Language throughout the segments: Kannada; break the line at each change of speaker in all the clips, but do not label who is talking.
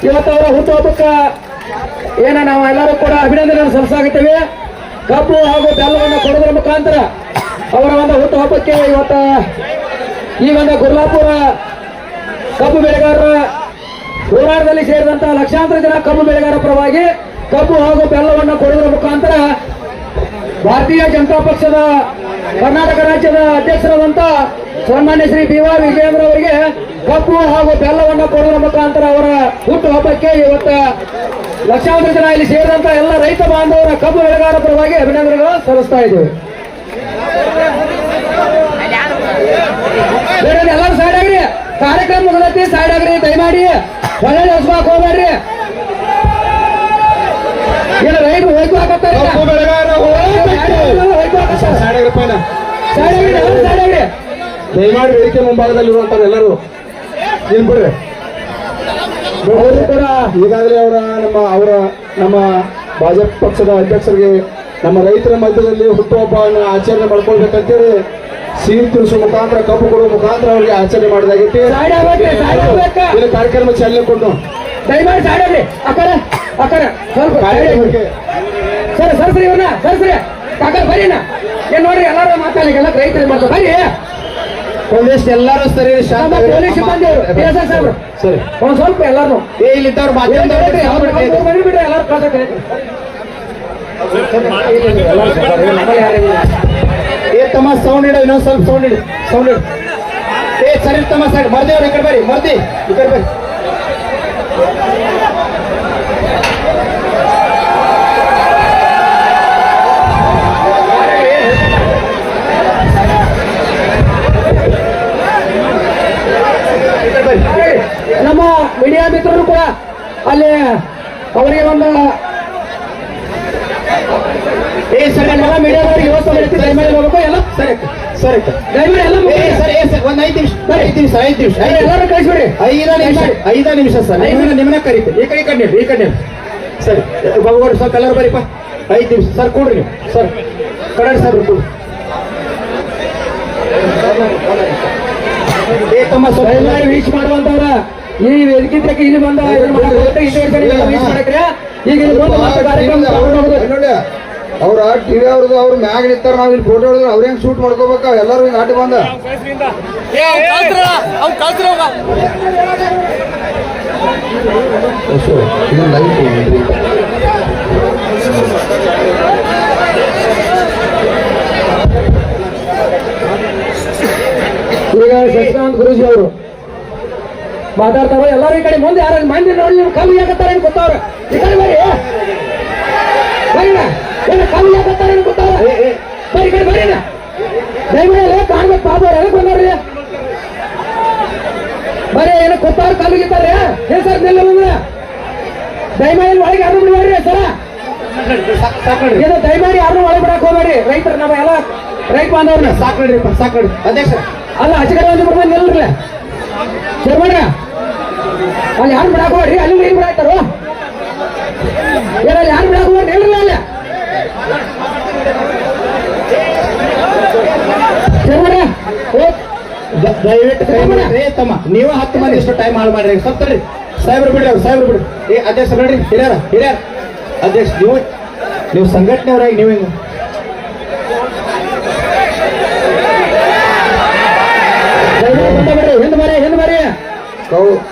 ಇವತ್ತು ಅವರ ಹುಟ್ಟುಹಬ್ಬಕ್ಕ ನಾವು ಎಲ್ಲರೂ ಕೂಡ ಅಭಿನಂದನೆಯನ್ನು ಸಲ್ಲಿಸಾಗುತ್ತೇವೆ. ಕಬ್ಬು ಹಾಗೂ ಬೆಲ್ಲವನ್ನು ಕೊಡುವುದರ ಮುಖಾಂತರ ಅವರ ಒಂದು ಹುಟ್ಟುಹಬ್ಬಕ್ಕೆ ಇವತ್ತ ಈ ಒಂದು ಗುರ್ಲಾಪುರ ಕಬ್ಬು ಬೆಳೆಗಾರರ ಹೋರಾಟದಲ್ಲಿ ಸೇರಿದಂತಹ ಲಕ್ಷಾಂತರ ಜನ ಕಬ್ಬು ಬೆಳೆಗಾರರ ಪರವಾಗಿ ಕಬ್ಬು ಹಾಗೂ ಬೆಲ್ಲವನ್ನು ಕೊಡುವುದರ ಮುಖಾಂತರ ಭಾರತೀಯ ಜನತಾ ಪಕ್ಷದ ಕರ್ನಾಟಕ ರಾಜ್ಯದ ಅಧ್ಯಕ್ಷರಾದಂತ ಸನ್ಮಾನ್ಯ ಶ್ರೀ ಬಿ.ವಾ. ವಿಜಯೇಂದ್ರ ಅವರಿಗೆ ಕಬ್ಬು ಹಾಗೂ ಬೆಲ್ಲವನ್ನು ಕೊಡುವುದರ ಮುಖಾಂತರ ಅವರ ಹುಟ್ಟುಹಬ್ಬಕ್ಕೆ ಇವತ್ತ ಲಕ್ಷಾಂತರ ಜನ ಇಲ್ಲಿ ಸೇರಿದಂತ ಎಲ್ಲ ರೈತ ಬಾಂಧವರ ಕಬ್ಬು ಬೆಳೆಗಾರರ ಪರವಾಗಿ ಅಭಿನಂದನೆಗಳು ಸಲ್ಲಿಸ್ತಾ ಇದ್ದೇವೆ. ಎಲ್ಲರೂ ಸೈಡ್ ಆಗ್ರಿ, ಕಾರ್ಯಕ್ರಮ ಮುಗಿದೈತಿ, ಸೈಡ್ ಆಗ್ರಿ ದಯಮಾಡಿ. ಒಳ್ಳೆ ಹೊಸ್ಬಾಕ್ ಹೋಗ್ಬೇಡ್ರಿ. ಏನು ರೈತರು ಹೋಯ್ಕೋಕತ್ತಾರೆ,
ದಯಮಾಡಿ ವೇದಿಕೆ ಮುಂಭಾಗದಲ್ಲಿರುವಂತ ಎಲ್ಲರೂ ನಿಲ್ಬಿಡ್ರಿ.
ಕೂಡ
ಈಗಾಗಲೇ ನಮ್ಮ ಭಾಜಪ ಪಕ್ಷದ ಅಧ್ಯಕ್ಷರಿಗೆ ನಮ್ಮ ರೈತರ ಮಧ್ಯದಲ್ಲಿ ಹುಟ್ಟುಹಬ್ಬವನ್ನು ಆಚರಣೆ ಮಾಡ್ಕೊಳ್ಬೇಕಂತೇಳಿ ಸಿಹಿ ತಿನಿಸು ಮುಖಾಂತರ ಕಬ್ಬು ಕೊಡುವ ಮುಖಾಂತರ ಅವರಿಗೆ ಆಚರಣೆ ಮಾಡಿದಾಗೈತಿ. ಇಲ್ಲಿ ಕಾರ್ಯಕ್ರಮ ಚಾಲನೆ ಕೊಟ್ಟು
ದಯಮಾಡಿ ಸಾಡ್ರಿ ಅಕ್ಕರ ಸ್ವಲ್ಪ ಸರ್ ಸರ್ಸ್ರಿ ಇವ್ರನ್ನ ಸರ್ಸ್ರಿ ಕಾಕರ್ ಬರೀನ ಏನ್ ನೋಡ್ರಿ ಎಲ್ಲರೂ ಮಾತಾಡಿ ಎಲ್ಲ ರೈತರಿಗೆ ಮಾತಾಡ ಬರೀ
ಒಂದಿಷ್ಟು ಎಲ್ಲರೂ ಸರಿ
ಪೊಲೀಸ್ ಸಿಬ್ಬಂದಿ ಅವರು
ಸರಿ
ಒಂದ್ ಸ್ವಲ್ಪ ಎಲ್ಲಾರು
ಇಲ್ಲಿದ್ದವ್ರು
ಬಿಡ್ರಿ ಎಲ್ಲರೂ ಕಳ್ಸಕ್ಕೆ
ತಮ್ಮ ಸೌಂಡ್ ಇಡ ಇನ್ನೊಂದು ಸ್ವಲ್ಪ ಸೌಂಡ್ ಇಡು ಸರಿ ತಮ್ಮ ಸೈಡ್ ಮರ್ದಿ ಅವ್ರು ಈ ಕಡೆ ಬರ್ರಿ ಮರ್ದಿ ಈ ಕಡೆ ಬರ್ರಿ.
ನಮ್ಮ ಮೀಡಿಯಾ ಮಿತ್ರರು ಕೂಡ ಅಲ್ಲಿ ಅವರಿಗೆ ಒಂದು ಎಲ್ಲ ಮೀಡಿಯಾದವರಿಗೆ ವ್ಯವಸ್ಥೆ ದಯಮಾಡಿ ಹೋಗ್ಬೇಕು. ಎಲ್ಲ ಸರಿ
ಸರಿ
ದಯಮಾಡಿ ಎಲ್ಲ
ಒಂದ್ 5 ನಿಮಿಷ
ಎಲ್ಲರೂ ಕಳಿಸ್ಬಿಡಿ.
5 ನಿಮಿಷ ಸರ್ ನಿಮ್ಮನ್ನ ಕರೀತೀವಿ. ಈ ಕಡೆ ಸರಿ ಬಾಬು ಸ್ವಲ್ಪ ಎಲ್ಲರೂ ಬರೀಪ 5 ನಿಮಿಷ ಸರ್ ಕೊಡ್ರಿ ನೀವು ಸರ್ ಕಡೆ ಸರ್ ಕೊಡ್ರಿ.
ತಮ್ಮ ದಯಮಾಡಿ ವೀಕ್ಷ ಮಾಡುವಂತವ್ರ ಈ ವೇದಿಕೆ ಇಲ್ಲಿ ಬಂದ ವೀಕ್ಷ ಮಾಡಕ್ರೆ ಈಗ
ಅವ್ರ ಟಿವಿ ಅವ್ರದ್ದು ಅವ್ರ ಮ್ಯಾಗ ನಿಂತಾರ ನಾವ್ ಇಲ್ಲಿ ಫೋಟೋ ಹೊಡೆದ್ರೆ ಅವ್ರ ಹೆಂಗ್ ಶೂಟ್ ಮಾಡ್ಕೋಬೇಕ ಎಲ್ಲರೂ ಹಿಂಗ್ ಆಟ ಬಂದ
ಈಗ ಶಶಿಕಾಂತ್ ಗುರೂಜಿ ಅವರು ಮಾತಾಡ್ತಾರ. ಎಲ್ಲರೂ ಈ ಕಡೆ ಮುಂದೆ ಯಾರು ಮಂದಿ ನೋಡಿ ನೀವು ಕಮ್ಮಿ ಆಗತ್ತಾರ ಏನು ಗೊತ್ತವ್ರ ಈ ಕಡೆ ಬರೀ ಕಮ್ಮಿ ಆಗತ್ತಾರ ಏನು ಗೊತ್ತವ್ರ ಬರೀ ಕಡೆ ಬರೀನ ದಯಮಾಡಿ ಕಾಣ್ಬೇಕು ಪಾಪ ಅವ್ರು ಎದಕ್ ಬಂದಾರ್ರಿ ಬರೀ ಏನೋ ಗೊತ್ತವ್ರು ಕಮ್ಮಿಗಿತ್ತಾರ ಏನ್ ಸರ್ ನಿಲ್ಲ ಬಂದ್ರ ದಯಮಾಡಿ ಒಳಗೆ ಯಾರು ಬಿಡ್ಬೇಡ್ರಿ ಸರ ಇದು ದಯಮಾಡಿ ಯಾರನ್ನೂ ಒಳಗೆ ಬಿಡಕ್ ಹೋಗ್ಬೇಡ್ರಿ. ರೈತರು ನಮ್ಮ ಎಲ್ಲ ರೈತ ಬಾಂಧವ್ರನ್ನ
ಸಾಕಡಿ ಅಧ್ಯಕ್ಷ
ಅಲ್ಲ ಆಚೆ ಒಂದು ಬರ್ಬಂದು ನಿಲ್ರಲ್ಲ ಶರ್ಮಣ್ಣ ಅಲ್ಲಿ ಯಾರು ಬಿಡಾಕ ಹೋಗ್ರಿ ಅಲ್ಲಿ ನೀರು ಬಿಡಾಕ್ತಾರೋ ಏನಲ್ಲಿ ಯಾರು ಬಿಡಾಕ ಹೋಗ್ರಿ ನಿಲ್ರಲ್ಲ ಅಲ್ಲ ಶರ್ಮಣ್ಣ
ದಯವಿಟ್ಟು ತಮ್ಮ ನೀವು 10 ಮಂದಿ ಎಷ್ಟು ಟೈಮ್ ಹಾಳು ಮಾಡ್ರಿ ಸತ್ತರಿ ಸಾಹೇಬ್ರು ಬಿಡ್ರಿ ಅಧ್ಯಕ್ಷ ನೋಡ್ರಿ ಹಿರಿಯರ ಅಧ್ಯಕ್ಷ ನೀವು ಸಂಘಟನೆಯವರಾಗಿ ನೀವು ಹೆಂಗ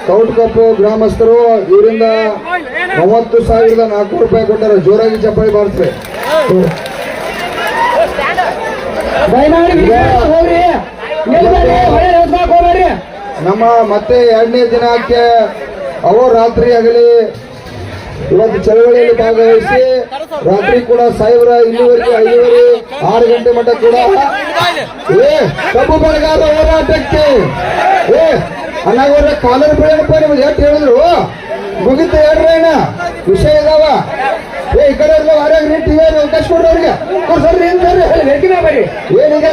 ಕೌಟ್ಕಪ್ಪು ಗ್ರಾಮಸ್ಥರು ಇವರಿಂದ 30,400 ರೂಪಾಯಿ ಕೊಟ್ಟಾರ. ಜೋರಾಗಿ ಚಪ್ಪಾಳಿ ಬಾರಿಸ್ರಿ. ನಮ್ಮ ಮತ್ತೆ 2ನೇ ದಿನಕ್ಕೆ ರಾತ್ರಿ ಆಗಲಿ ಇವತ್ತು ಚಳವಳಿಯಲ್ಲಿ ಭಾಗವಹಿಸಿ ರಾತ್ರಿ ಕೂಡ ಸಾಹೇಬ್ರ ಇಲ್ಲಿವರೆಗೆ 5:30 6 ಗಂಟೆ ಮಟ್ಟ ಕೂಡ ಕಬ್ಬು ಬೆಳೆಗಾರ ಹೋರಾಟಕ್ಕೆ ಅನ್ನಾಗ ಕಾಲರ್ ಬೆಳೆಯಪ್ಪ ನಿಮ್ಗೆ ಎಷ್ಟು ಹೇಳಿದ್ರು ಮುಗಿತ ಹೇಳ್ರಿ ಅಣ್ಣ ವಿಷಯ ಇದಾವ. ಈ ಕಡೆ ವಾರ್ಯಾಗ ಟಿವಿ ಅವಕಾಶ ಕೊಡ್ರಿ ಅವ್ರಿಗೆ ಕೊಡ್ಸಲ್ರಿ ಏನೀಗ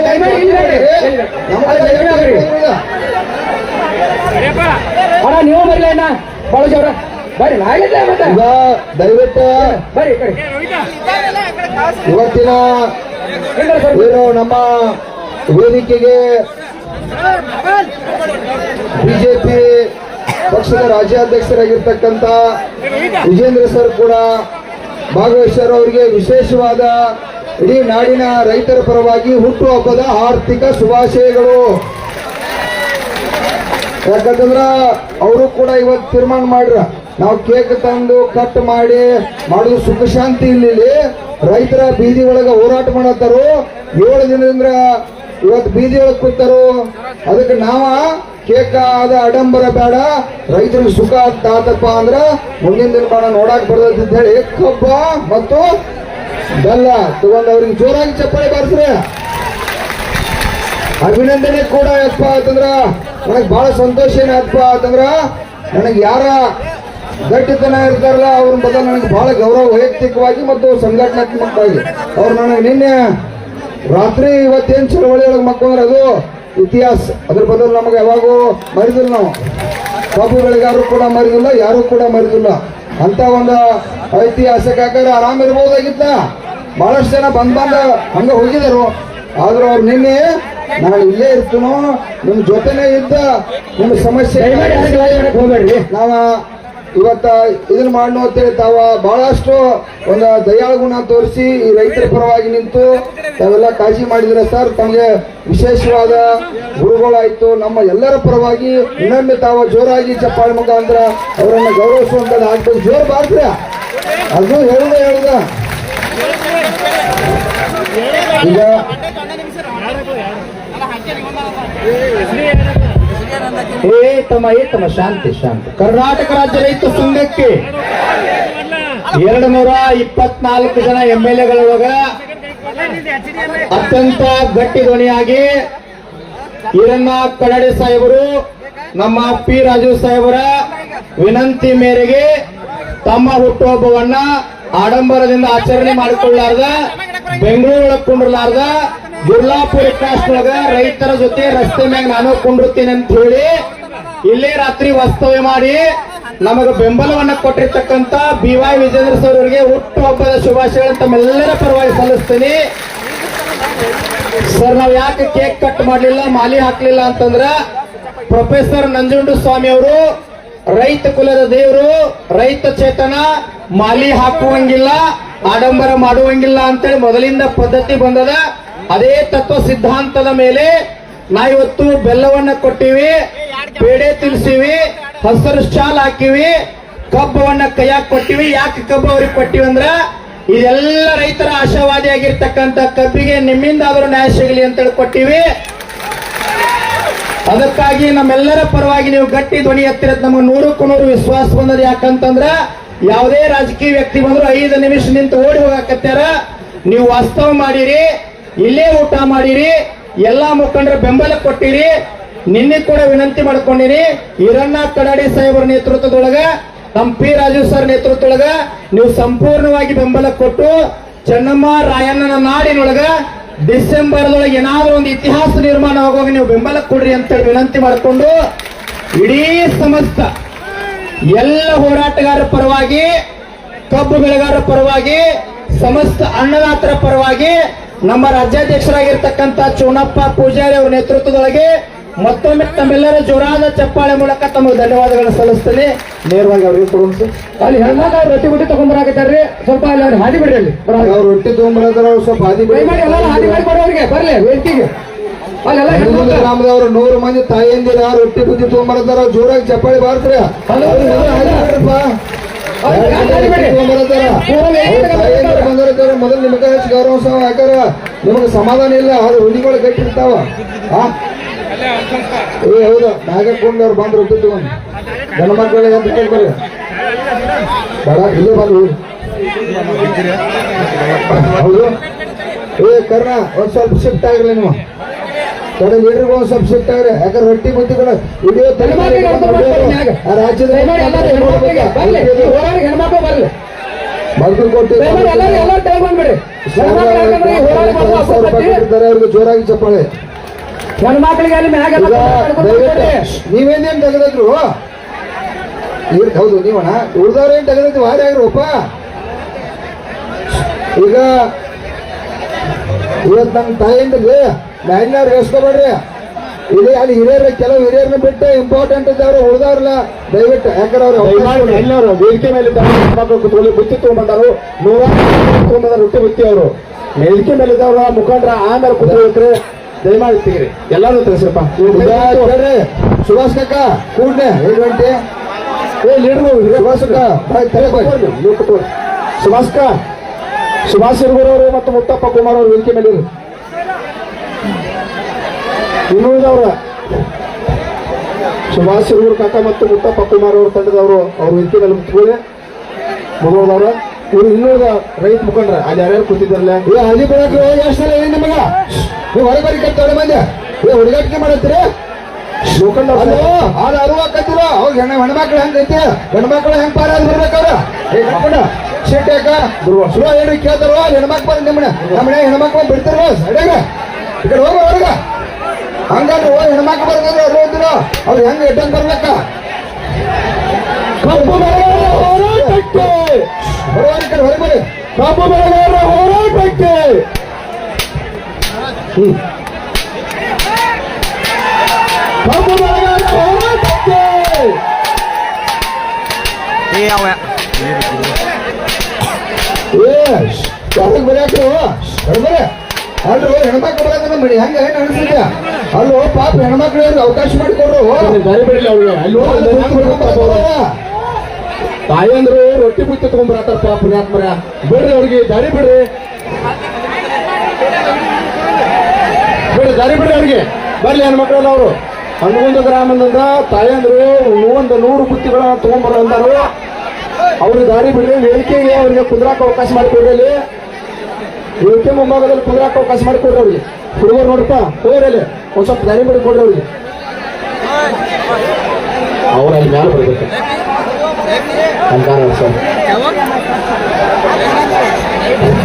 ಅಣ್ಣ ನೀವು ಬರ್ಲಿ ಅಣ್ಣ ಬಾಳಜವ್ರ ಬರ್ರಿ
ದಯವಿಟ್ಟು
ಬರ್ರಿ
ಇವತ್ತಿನ ಏನು ನಮ್ಮ ವೇದಿಕೆಗೆ ಬಿಜೆಪಿ ಪಕ್ಷದ ರಾಜ್ಯಾಧ್ಯಕ್ಷರಾಗಿರ್ತಕ್ಕಂಥ ವಿಜೇಂದ್ರ ಸರ್ ಕೂಡ ಭಾಗವಹಿಸಿದರು. ಅವರಿಗೆ ವಿಶೇಷವಾದ ಇಡೀ ನಾಡಿನ ರೈತರ ಪರವಾಗಿ ಹುಟ್ಟುಹಬ್ಬದ ಆರ್ಥಿಕ ಶುಭಾಶಯಗಳು. ಯಾಕಂತಂದ್ರ ಅವರು ಕೂಡ ಇವತ್ತು ತೀರ್ಮಾನ ಮಾಡ್ರ, ನಾವು ಕೇಕ್ ತಂದು ಕಟ್ ಮಾಡಿ ಮಾಡೋದು ಸುಖ ಶಾಂತಿ ಇಲ್ಲಿ. ರೈತರ ಬೀದಿ ಒಳಗ ಹೋರಾಟ ಮಾಡತ್ತಾರು, 7 ದಿನದಿಂದ ಇವತ್ತು ಬೀದಿ ಒಳಗೆ ಕೂತಾರು. ಅದಕ್ಕೆ ನಾವ ಕೇಕ್ ಆದ ಆಡಂಬರ ಬೇಡ, ರೈತರಿಗೆ ಸುಖ ಆತಪ್ಪ ಅಂದ್ರ ಮುಂದಿನ ದಿನ ಬೇಡ ನೋಡಾಕ್ ಬರ್ತೈತಿ ಅಂತ ಹೇಳಿ ಕಬ್ಬ ಮತ್ತು ಬೆಲ್ಲ ತಗೊಂಡು ಅವ್ರಿಗೆ ಜೋರಾಗಿ ಚಪ್ಪಾಳೆ ಬಾರಿಸ್ರಿ. ಅಭಿನಂದನೆ ಕೂಡ ಯಪ್ಪ ಅಂತಂದ್ರ ನನಗೆ ಬಹಳ ಸಂತೋಷ ಏನಪ್ಪ ಅಂತಂದ್ರ ನನಗೆ ಯಾರ ಗಟ್ಟಿತನ ಇರ್ತಾರಲ್ಲ ಅವ್ರ ಬದಲು ನನಗೆ ಬಹಳ ಗೌರವ ವೈಯಕ್ತಿಕವಾಗಿ ಮತ್ತು ಸಂಘಟನಾತ್ಮಕವಾಗಿ. ಅವ್ರು ನನಗೆ ನಿನ್ನೆ ರಾತ್ರಿ ಇವತ್ತೇನು ಚಳವಳಿ ಒಳಗೆ ಮಕ್ಕಂದ್ರೆ ಅದು ಇತಿಹಾಸ, ಅದ್ರ ಬದಲು ನಮಗೆ ಯಾವಾಗೂ ಮರಿದಿಲ್ಲ. ನಾವು ಕಬ್ಬು ಬೆಳೆಗಾರರು ಕೂಡ ಮರಿದಿಲ್ಲ, ಯಾರು ಕೂಡ ಮರಿದಿಲ್ಲ. ಅಂತ ಒಂದು ಐತಿಹಾಸಿಕ ಆಕಾರ ಆರಾಮ್ ಇರ್ಬೋದಾಗಿತ್ತ. ಬಹಳಷ್ಟು ಜನ ಬಂದ ಹಂಗ ಹೋಗಿದರು. ಆದ್ರೂ ಅವ್ರು ನಿನ್ನೆ ನಾನು ಇಲ್ಲೇ ಇರ್ತೀನೋ, ನಿಮ್ ಜೊತೆನೆ ಇದ್ದ ನಿಮ್ಮ ಸಮಸ್ಯೆ ಹೋಗ್ಬೇಡ್ರಿ, ನಾವ ಇವತ್ತ ಇದನ್ನ ಮಾಡೋಣ ಅಂತೇಳಿ ತಾವ ಬಹಳಷ್ಟು ಒಂದು ದಯಾಳ ಗುಣ ತೋರಿಸಿ ಈ ರೈತರ ಪರವಾಗಿ ನಿಂತು ತಾವೆಲ್ಲ ಕಾಳಜಿ ಮಾಡಿದ್ರೆ ಸರ್. ತಮಗೆ ವಿಶೇಷವಾದ ಗುರುಗಳಾಯ್ತು. ನಮ್ಮ ಎಲ್ಲರ ಪರವಾಗಿ ಇನ್ನೊಮ್ಮೆ ತಾವ ಜೋರಾಗಿ ಚಪ್ಪಾಳೆ ಮುಖಾಂತರ ಅವರನ್ನು ಗೌರವಿಸುವಂತದ್ದು ಆಗ್ತದೆ. ಜೋರು ಬಾರ್ಸ್ರ, ಅದು ಹೇಳುದ ಈಗ
ತಮ್ಮ ಶಾಂತಿ ಶಾಂತಿ. ಕರ್ನಾಟಕ ರಾಜ್ಯ ರೈತ ಸಂಘಕ್ಕೆ 224 ಜನ MLA ಅತ್ಯಂತ ಗಟ್ಟಿ ಧ್ವನಿಯಾಗಿ ಈರಣ್ಣ ಕಡಾಡಿ ಸಾಹೇಬರು, ನಮ್ಮ ಪಿ ರಾಜು ಸಾಹೇಬರ ವಿನಂತಿ ಮೇರೆಗೆ ತಮ್ಮ ಹುಟ್ಟುಹಬ್ಬವನ್ನ ಆಡಂಬರದಿಂದ ಆಚರಣೆ ಮಾಡಿಕೊಳ್ಳಾರ್ದ, ಬೆಂಗಳೂರೊಳಗೆ ಕುಂಡ್ರಲಾರ್ದ, ಗುರ್ಲಾಪುರ ಕ್ರಾಸ್ ಒಳಗ ರೈತರ ಜೊತೆ ರಸ್ತೆ ಮ್ಯಾಗ ನಾನು ಕುಂಡಿರ್ತೀನಿ ಅಂತ ಹೇಳಿ ಇಲ್ಲೇ ರಾತ್ರಿ ವಾಸ್ತವ್ಯ ಮಾಡಿ ನಮಗೆ ಬೆಂಬಲವನ್ನ ಕೊಟ್ಟಿರ್ತಕ್ಕಂಥ BY ವಿಜೇಂದ್ರ ಸರ್ ಅವರಿಗೆ ಹುಟ್ಟುಹಬ್ಬದ ಶುಭಾಶಯಗಳು ತಮ್ಮೆಲ್ಲರ ಪರವಾಗಿ ಸಲ್ಲಿಸ್ತೀನಿ. ಸರ್, ನಾವು ಯಾಕೆ ಕೇಕ್ ಕಟ್ ಮಾಡಲಿಲ್ಲ, ಮಾಲಿ ಹಾಕ್ಲಿಲ್ಲ ಅಂತಂದ್ರ ಪ್ರೊಫೆಸರ್ ನಂಜುಂಡ ಸ್ವಾಮಿ ಅವರು ರೈತ ಕುಲದ ದೇವರು, ರೈತ ಚೇತನ, ಮಾಲಿ ಹಾಕುವಂಗಿಲ್ಲ, ಆಡಂಬರ ಮಾಡುವಂಗಿಲ್ಲ ಅಂತೇಳಿ ಮೊದಲಿಂದ ಪದ್ಧತಿ ಬಂದದ. ಅದೇ ತತ್ವ ಸಿದ್ಧಾಂತದ ಮೇಲೆ ನಾವಿವತ್ತು ಬೆಲ್ಲವನ್ನ ಕೊಟ್ಟಿವಿ, ಪೇಡೆ ತಿನ್ಸಿವಿ, ಹಸರು ಶಾಲ್ ಹಾಕಿವಿ, ಕಬ್ಬವನ್ನ ಕೈಯಾಗ ಕೊಟ್ಟಿವಿ. ಯಾಕೆ ಕಬ್ಬು ಅವ್ರಿಗೆ ಕೊಟ್ಟಿವಿ ಅಂದ್ರ ಇದೆಲ್ಲ ರೈತರ ಆಶಾವಾದಿಯಾಗಿರ್ತಕ್ಕಂಥ ಕಬ್ಬಿಗೆ ನಿಮ್ಮಿಂದ ಆದರೂ ನ್ಯಾಯ ಸಿಗಲಿ ಅಂತೇಳಿ ಕೊಟ್ಟಿವಿ. ಅದಕ್ಕಾಗಿ ನಮ್ಮೆಲ್ಲರ ಪರವಾಗಿ ನೀವು ಗಟ್ಟಿ ಧ್ವನಿ ಎತ್ತಿರೋದು ನಮಗೆ 100ಕ್ಕೆ 100 ವಿಶ್ವಾಸ ಬಂದದ. ಯಾಕಂತಂದ್ರ ಯಾವುದೇ ರಾಜಕೀಯ ವ್ಯಕ್ತಿ ಬಂದ್ರು 5 ನಿಮಿಷ ನಿಂತು ಓಡಿ ಹೋಗಾಕತ್ಯಾರ. ನೀವು ವಾಸ್ತವ ಮಾಡಿರಿ, ಇಲ್ಲೇ ಊಟ ಮಾಡಿರಿ, ಎಲ್ಲಾ ಮುಖಂಡರ ಬೆಂಬಲ ಕೊಟ್ಟಿರಿ. ನಿನ್ನೆ ಕೂಡ ವಿನಂತಿ ಮಾಡ್ಕೊಂಡಿರಿ, ಈರಣ್ಣ ಕಡಾಡಿ ಸಾಹೇಬರ ನೇತೃತ್ವದೊಳಗ, ನಮ್ಮ ಪಿ ರಾಜು ಸರ್ ನೇತೃತ್ವದೊಳಗ ನೀವು ಸಂಪೂರ್ಣವಾಗಿ ಬೆಂಬಲ ಕೊಟ್ಟು ಚೆನ್ನಮ್ಮ ರಾಯಣ್ಣನ ನಾಡಿನೊಳಗ ಡಿಸೆಂಬರ್ದೊಳಗೆ ಏನಾದ್ರೂ ಒಂದು ಇತಿಹಾಸ ನಿರ್ಮಾಣ ಆಗುವಾಗ ನೀವು ಬೆಂಬಲ ಕೊಡ್ರಿ ಅಂತೇಳಿ ವಿನಂತಿ ಮಾಡಿಕೊಂಡು ಇಡೀ ಸಮಸ್ತ ಎಲ್ಲ ಹೋರಾಟಗಾರರ ಪರವಾಗಿ, ಕಬ್ಬು ಬೆಳೆಗಾರರ ಪರವಾಗಿ, ಸಮಸ್ತ ಅನ್ನದಾತರ ಪರವಾಗಿ ನಮ್ಮ ರಾಜ್ಯಾಧ್ಯಕ್ಷರಾಗಿರ್ತಕ್ಕಂಥ ಚೋಣಪ್ಪ ಪೂಜಾರಿ ಅವರ ನೇತೃತ್ವದೊಳಗೆ ಮತ್ತೊಮ್ಮೆ ತಮ್ಮೆಲ್ಲರ ಜೋರಾದ ಚಪ್ಪಾಳೆ ಮೂಲಕ ತಮಗೆ ಧನ್ಯವಾದಗಳನ್ನು ಸಲ್ಲಿಸ್ತೇನೆ. ನೇರವಾಗಿ ಅವ್ರಿಗೆ ಕೊಡುವಂತೆ ಅಲ್ಲಿ ಹೆಣ್ಮಕ್ಳು ರೊಟ್ಟಿ ಗುಟ್ಟಿ ತಗೊಂಡ್ಬರಾಕತ್ತಾರ್ರಿ, ಸ್ವಲ್ಪ ಅಲ್ಲಿ ಅವ್ರು ಹಾದಿ ಬಿಡ್ರಿ. ಅಲ್ಲಿ
ಅವ್ರು ರೊಟ್ಟಿ ತಗೊಂಡ್ಬರದ್ರ ಸ್ವಲ್ಪ ಹಾದಿ
ಮಾಡಿ ಎಲ್ಲ ಹಾದಿ ಮಾಡಿ ಕೊಡೋರಿಗೆ ಬರ್ಲಿ ವೇದಿಕೆಗೆ. ಅಲ್ಲೆಲ್ಲ
ಗ್ರಾಮದವ್ರು 100 ಮಂದಿ ತಾಯಿಯಂದಿರ ರೊಟ್ಟಿ ಬುದ್ಧಿ ತಗೊಂಡ್ಬರ್ತಾರ, ಜೋರಾಗಿ ಚಪ್ಪಾಳೆ ಬಾರ್ಸ್ರಿ. ಮೊದಲು ನಿಮಗೆ ಹೆಚ್ಚು ಗೌರವ ಯಾಕಾರ ನಿಮಗೆ ಸಮಾಧಾನ ಇಲ್ಲ, ಅದು ಹುಲಿಗಳು ಗಟ್ಟಿರ್ತಾವ. ಹೌದು, ನಾಗಕೊಂಡವ್ರು ಬಂದು ರೊಟ್ಟಿ ತಗೊಂಡು ಗಣ ಮಕ್ಕಳಿಗೆ ಅಂತ ಕೇಳ್ಬರ್ರಿ ಬೇಡ, ಇಲ್ಲೇ ಬಂದು ಹೌದು. ಕರ್ಣ ಒಂದ್ ಸ್ವಲ್ಪ ಶಿಫ್ಟ್ ಆಗಿರ್ಲಿ, ನೀವು ಕಡೆ ಲೀಡರ್ಗೆ ಒಂದ್ ಸ್ವಲ್ಪ ಶಿಫ್ಟ್ ಆಗ್ರಿ. ಯಾಕಂದ್ರೆ ರೊಟ್ಟಿ ಬುದ್ಧಿಗಳು ವಿಡಿಯೋ ರಾಜ್ಯದ
ಹೆಣ್ಮಕ್ಳು ಬರ್ಲಿ
ಮಗರು ಕೊಟ್ಟಿದ್ದಾರೆ, ಅವ್ರಿಗೆ ಜೋರಾಗಿ ಚಪ್ಪಾಳೆ.
ಹೆಣ್ಮಕ್ಳಿಗೆ ಅಲ್ಲಿ
ನೀವೇನೇನ್ ತೆಗೆದ್ರು? ಹೌದು, ನೀವಣ್ಣ ಉಳ್ದವ್ರೇನ್ ತೆಗೆದೈತಿ ವಾರಿ ಆಗ್ರಪ್ಪ. ಈಗ ಇವತ್ತು ನಮ್ಮ ತಾಯಿಯಿಂದ ಮ್ಯಾಲಿನವ್ರು ಎಸ್ಕೋಬೇಡ್ರಿ, ಇಲ್ಲಿ ಅಲ್ಲಿ ಹಿರಿಯರ ಕೆಲವು ಹಿರಿಯರನ್ನ ಬಿಟ್ಟು ಇಂಪಾರ್ಟೆಂಟ್ ಇದ್ದವ್ರು ಉಳಿದವ್ರಲ್ಲ ದಯವಿಟ್ಟು ಯಾಕಂದ್ರೆ ಅವ್ರು ಎಲ್ಲರೂ ವೇದಿಕೆ ಮೇಲೆ ಮಕ್ಕಳು ಕುತ್ಕೊಳ್ಳಿ ಬುತ್ತಿ ತಗೊಂಡ್ಬಂದಾರು 100 ತಗೊಂಡ್ಬಂದಾರ ರೊಟ್ಟಿ ಬುತ್ತಿ ಅವರು ವೇದಿಕೆ ಮೇಲೆ ಇದ್ದವ್ರ ಮುಖಂಡ್ರ ಆಮೇಲೆ ಕುತ್ಕೊಳ್ತಾರೆ ದಯಮಾಡಿ ತೆಗಿರಿ ಎಲ್ಲಾರು ತಿಳಿಸ್ರಪ್ಪ ಸುಭಾಷ್ ಕಕ್ಕ ಕೂಡ್ನೆ 7 ಗಂಟೆ ಸುಭಾಷ್ ಸುಭಾಷ್ ಸಿರ್ಗೂರ್ ಅವರು ಮತ್ತು ಮುತ್ತಪ್ಪ ಕುಮಾರ್ ಅವರು ವೇದಿಕೆ ಮೇಲೆ ಇನ್ನುಳಿದವ್ರ ಸುಭಾಷ್ ಸಿರ್ಗೂರ್ ಕಾಕ ಮತ್ತು ಮುತ್ತಪ್ಪ ಕುಮಾರ್ ಅವ್ರ ತಂಡದವರು ಅವ್ರ ವೇದಿಕೆ ಮೇಲೆ ಮುತ್ಕೊಳ್ಳಿ ಮುಗಿದವ್ರ ಇವ್ರು ಇನ್ನುಳಿದ ರೈತ ಮುಖಂಡ್ರ ಅಲ್ಲಿ ಯಾರ್ಯಾರು ಕೂತಿದ್ದಾರಲ್ಲ ಅಲ್ಲಿ ಬರಕ್ಕೆ ಎಷ್ಟು ಏನ್ ನಿಮಗ ನೀವು ಹೊರಗೆ ಬರೀ ಕಟ್ಟಾಳೆ ಬಂದೆ ಹುಡುಗಾಟಿಕೆ ಮಾಡತ್ತೀರಿ ಮುಖಂಡ ಹಾಲು ಅರುವಾಕತ್ತಿರ ಅವ್ರು ಹೆಣ್ಮಕ್ಳು ಹೆಂಗ್ ಐತಿ ಹೆಣ್ಮಕ್ಳು ಹೆಂಗ್ ಪಾರ ಬರ್ಬೇಕವ್ರ ಕಟ್ಕೊಂಡ ಶೆಟ್ಟಿ ಯಾಕ ಸುಳ್ಳು ಹೇಳಿ ಕೇಳ್ತಾರ ಹೆಣ್ಮಕ್ಳು ಬಂದ್ ನಿಮ್ಮನೆ ನಮ್ಮನೆ ಹೆಣ್ಮಕ್ಳು ಬಿಡ್ತಾರ ಸಡ್ಯಾಗ ಈ ಕಡೆ ಹೋಗ ಹೊರಗ ಹಂಗಾದ್ರೆ ಹೆಣ್ಮಕ್ಳು ಬರ್ತಾರೆ ಅವ್ರು ಹೋಗ್ತಿರ ಅವ್ರು ಹೆಂಗ್ ಎಟ್ಟಂಗ್ ಬರ್ಬೇಕ ಕಬ್ಬು ಬೆಳೆಗಾರರ ಹೋರಾಟಕ್ಕೆ ಬರುವಾರ ಕಡೆ ಹೊರಗೆ ಬರ್ರಿ ಕಬ್ಬು ಬೆಳೆಗಾರರ ಹೋರಾಟಕ್ಕೆ ಕಬ್ಬು ಬೆಳೆಗಾರರ ಹೋರಾಟಕ್ಕೆ ಯಾವಾಗ ಬರ್ಯಾಕ್ರು ಬರಬರೇ ಅಲ್ರು ಹೆಣ್ಮಕ್ಳು ಬರೋದನ್ನ ಬಿಡಿ ಹಂಗ ಏನ್ ಅನಿಸಿದ್ಯಾ ಅಲ್ಲೋ ಪಾಪ ಹೆಣ್ಮಕ್ಳು ಅವಕಾಶ ಮಾಡಿಕೊಡ್ರು ತಾಯಂದ್ರು ರೊಟ್ಟಿ ಬುತ್ತಿ ತಗೊಂಡ್ಬರತ್ತಾರ ಪಾಪ ಪುಣ್ಯಾತ್ಮರ ಬಿಡ್ರಿ ಅವ್ರಿಗೆ ದಾರಿ ಬಿಡ್ರಿ ದಾರಿ ಬಿಡ್ರಿ ಅವ್ರಿಗೆ ಬರ್ಲಿ ಹೆಣ್ಮಕ್ಳಲ್ಲ ಅವರು ಹನ್ನೊಂದು ಗ್ರಾಮದಿಂದ ತಾಯಂದ್ರು 100 ಬುತ್ತಿಗಳನ್ನ ತಗೊಂಡ್ಬರೋ ಅಂದಾರು ಅವ್ರಿಗೆ ದಾರಿ ಬಿಡ್ರಿ ವೇದಿಕೆಗೆ ಅವ್ರಿಗೆ ಕುಂದ್ರಾಕ ಅವಕಾಶ ಮಾಡಿಕೊಡ್ರಿ ಅಲ್ಲಿ ವೇದಿಕೆ ಮುಂಭಾಗದಲ್ಲಿ ಕುಂದ್ರಾಕ ಅವಕಾಶ ಮಾಡಿಕೊಡ್ರಿ ಅವ್ರಿಗೆ ಹುಡುಗರು ನೋಡ್ರಪ್ಪ ಹೋಗ್ರಲ್ಲಿ ಒಂದ್ ಸ್ವಲ್ಪ ದಾರಿ ಬಿಡಿ ಕೊಡ್ರಿ ಅವ್ರಿಗೆ ಅವ್ರ ಅಲ್ಲಿ ಮ್ಯಾಲ ಬರ್ಬೇಕು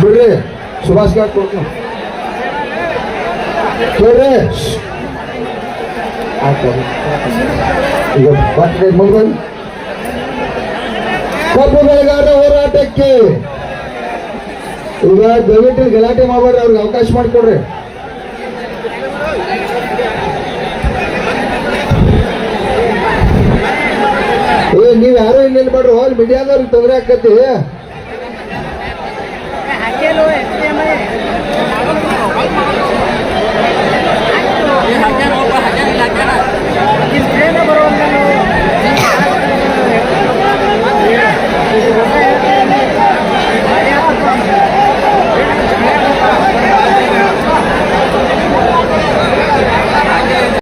ಬಿಡ್ರಿ ಸುಭಾಷ್ ಗಾಡ್ ಕೊಡ್ತೀನಿ ಕೇಳ್ರಿ ಈಗ ಮುಗಿದ ಕಬ್ಬು ಬೆಳೆಗಾರರ ಹೋರಾಟಕ್ಕೆ ಈಗ ದಯವಿಟ್ಟು ಗಲಾಟೆ ಮಾಡಬೇಡ್ರಿ ಅವ್ರಿಗೆ ಅವಕಾಶ ಮಾಡಿಕೊಡ್ರಿ ನೀವ್ ಯಾರು ಇಲ್ಲಿ ನಿಲ್ಬೇಡ್ರು ಅಲ್ಲಿ ಮೀಡಿಯಾದವ್ರಿಗೆ ತೊಂದರೆ ಆಕತಿ